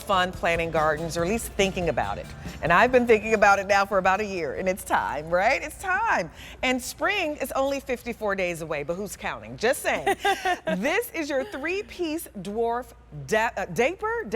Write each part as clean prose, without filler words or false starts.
fun planting gardens, or at least thinking about it. And I've been thinking about it now for about a year, and it's time, right? It's time. And spring is only 54 days away, but who's counting? Just saying. This is your 3-piece dwarf dapper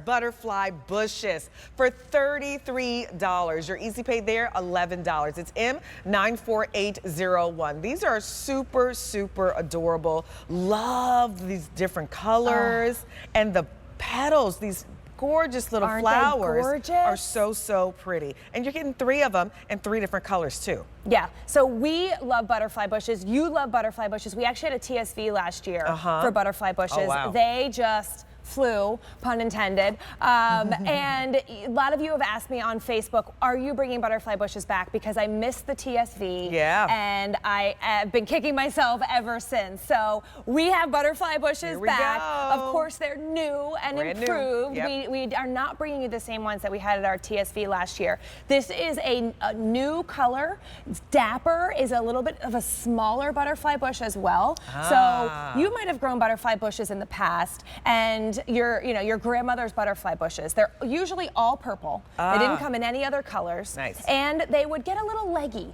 butterfly bushes for $33. Your easy pay there, $11. It's M94801. These are super, super adorable. Love these different colors and the petals, these gorgeous little flowers are so, so pretty. And you're getting 3 of them in 3 different colors too. Yeah, so we love butterfly bushes. You love butterfly bushes. We actually had a TSV last year for butterfly bushes. Oh, wow. They just flew, pun intended. And a lot of you have asked me on Facebook, are you bringing butterfly bushes back? Because I missed the TSV. Yeah. And I have been kicking myself ever since. So we have butterfly bushes back. Of course, they're new and improved. Yep. We are not bringing you the same ones that we had at our TSV last year. This is a new color. Dapper is a little bit of a smaller butterfly bush as well. So you might have grown butterfly bushes in the past, and your grandmother's butterfly bushes. They're usually all purple. They didn't come in any other colors. Nice. And they would get a little leggy.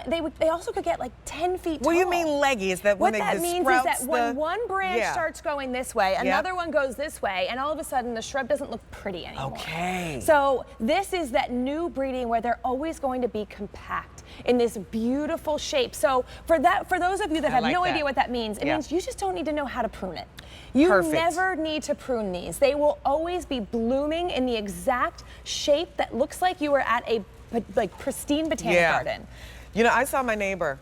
They also could get like 10 feet tall. What do you mean leggy? Is that when what that means is that when one branch starts going this way, another one goes this way, and all of a sudden the shrub doesn't look pretty anymore. Okay. So this is that new breeding where they're always going to be compact in this beautiful shape. So for those of you that have no idea what that means, it means you just don't need to know how to prune it. You never need to prune these. They will always be blooming in the exact shape that looks like you were at a pristine botanic garden. You know, I saw my neighbor,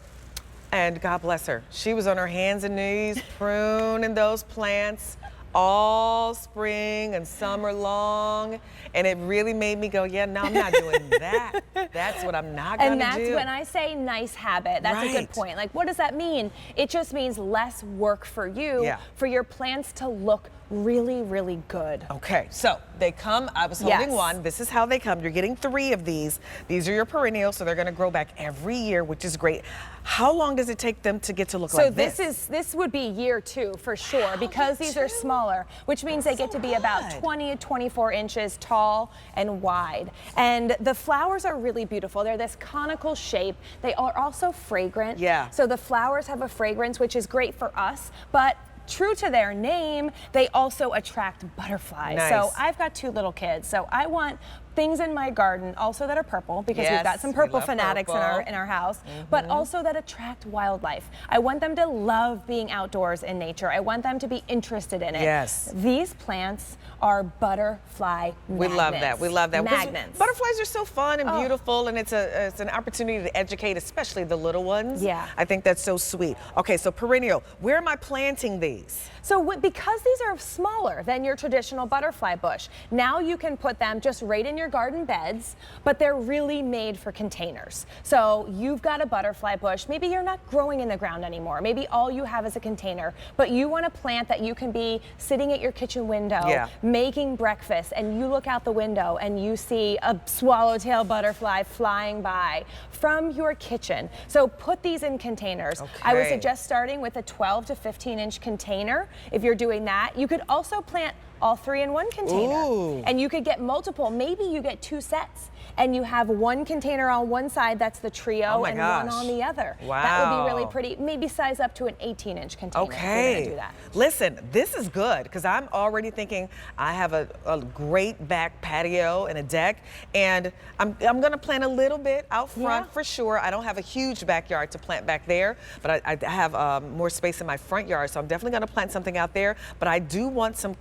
and God bless her, she was on her hands and knees pruning those plants all spring and summer long, and it really made me go, yeah, no, I'm not doing that. That's what I'm not gonna do. And that's when I say nice habit. That's a good point. Like, what does that mean? It just means less work for you, for your plants to look really, really good. Okay, so they come, I was holding one. This is how they come. You're getting 3 of these. These are your perennials, so they're gonna grow back every year, which is great. How long does it take them to get to look like this? So this would be year 2 for sure, because these are smaller, which means they get to be about 20 to 24 inches tall and wide. And the flowers are really beautiful. They're this conical shape. They are also fragrant. Yeah. So the flowers have a fragrance, which is great for us, but true to their name, they also attract butterflies. Nice. So I've got 2 little kids, so I want things in my garden also that are purple, because we've got some purple fanatics in our house, but also that attract wildlife. I want them to love being outdoors in nature. I want them to be interested in it. Yes. These plants are butterfly magnets. We love that. We love that. Magnets. Butterflies are so fun and beautiful, and it's an opportunity to educate, especially the little ones. Yeah. I think that's so sweet. Okay, so perennial. Where am I planting these? So because these are smaller than your traditional butterfly bush, now you can put them just right in your garden beds, but they're really made for containers. So you've got a butterfly bush, maybe you're not growing in the ground anymore, maybe all you have is a container, but you want a plant that you can be sitting at your kitchen window, making breakfast, and you look out the window and you see a swallowtail butterfly flying by from your kitchen. So put these in containers. I would suggest starting with a 12 to 15 inch container. If you're doing that, you could also plant all 3 in one container. And you could get multiple. Maybe you get 2 sets and you have one container on one side, that's the trio, and one on the other. That would be really pretty. Maybe size up to an 18 inch container if you're gonna do that. Listen, this is good, because I'm already thinking I have a great back patio and a deck, and I'm gonna plant a little bit out front for sure. I don't have a huge backyard to plant back there, but I have more space in my front yard, so I'm definitely gonna plant something out there, but I do want some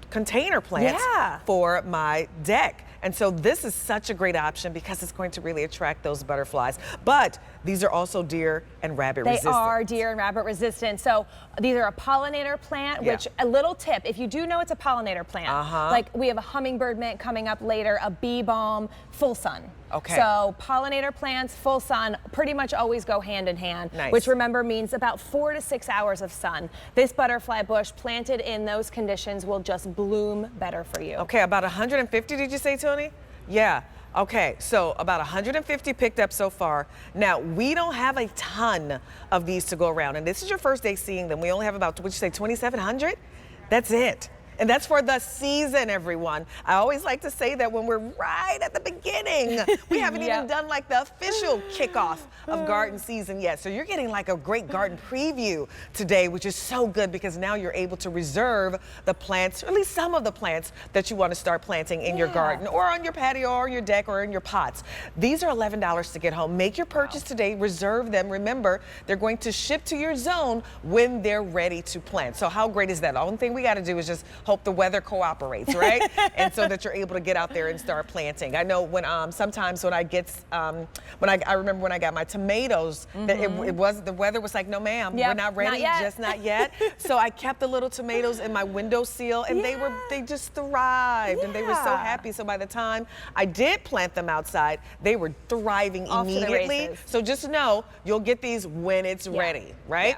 container plants for my deck. And so this is such a great option because it's going to really attract those butterflies. But these are also deer and rabbit resistant. They are deer and rabbit resistant. So these are a pollinator plant, which a little tip, if you do know it's a pollinator plant, like we have a hummingbird mint coming up later, a bee balm, full sun. So pollinator plants, full sun, pretty much always go hand in hand, which remember means about 4 to 6 hours of sun. This butterfly bush planted in those conditions will just bloom better for you. Okay, about 150 did you say, Tony? Yeah. Okay, so about 150 picked up so far. Now, we don't have a ton of these to go around, and this is your first day seeing them. We only have about, what'd you say, 2,700? That's it. And that's for the season, everyone. I always like to say that when we're right at the beginning. We haven't even done like the official kickoff of garden season yet. So you're getting like a great garden preview today, which is so good because now you're able to reserve the plants, or at least some of the plants that you want to start planting in your garden or on your patio or your deck or in your pots. These are $11 to get home. Make your purchase today, reserve them. Remember, they're going to ship to your zone when they're ready to plant. So how great is that? The only thing we got to do is just hope the weather cooperates, right? And so that you're able to get out there and start planting. I know when sometimes when I get I remember when I got my tomatoes, that it was the weather was like, no ma'am, we're not ready, just not yet. So I kept the little tomatoes in my windowsill, and they just thrived, and they were so happy. So by the time I did plant them outside, they were thriving immediately. So just know you'll get these when it's ready, right?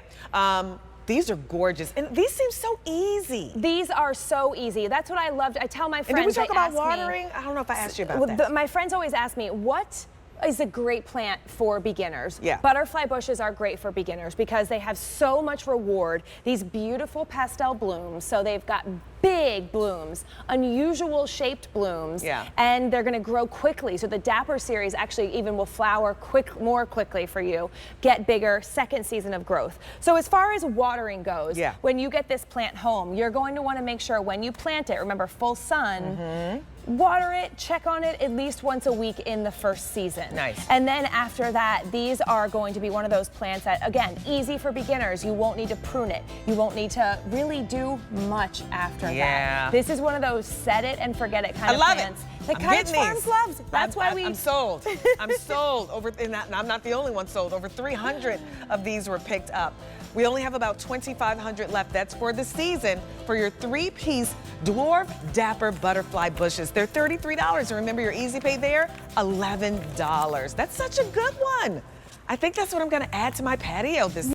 These are gorgeous, and these seem so easy. These are so easy. That's what I loved. I tell my friends. And did we talk about watering? I don't know if I asked you about that. My friends always ask me, what is a great plant for beginners? Butterfly bushes are great for beginners because they have so much reward. These beautiful pastel blooms, so they've got big blooms, unusual shaped blooms, and they're going to grow quickly. So the Dapper series actually even will flower more quickly for you, get bigger, second season of growth. So as far as watering goes, when you get this plant home, you're going to want to make sure when you plant it, remember full sun, water it, check on it at least once a week in the first season. And then after that, these are going to be one of those plants that, again, easy for beginners. You won't need to prune it. You won't need to really do much after that. This is one of those set it and forget it kind of plants. The Cottage Farms loves. That's why I'm sold. I'm sold. And I'm not the only one sold. Over 300 of these were picked up. We only have about 2,500 left. That's for the season for your 3-piece Dwarf Dapper Butterfly bushes. They're $33. And remember your easy pay there, $11. That's such a good one. I think that's what I'm going to add to my patio this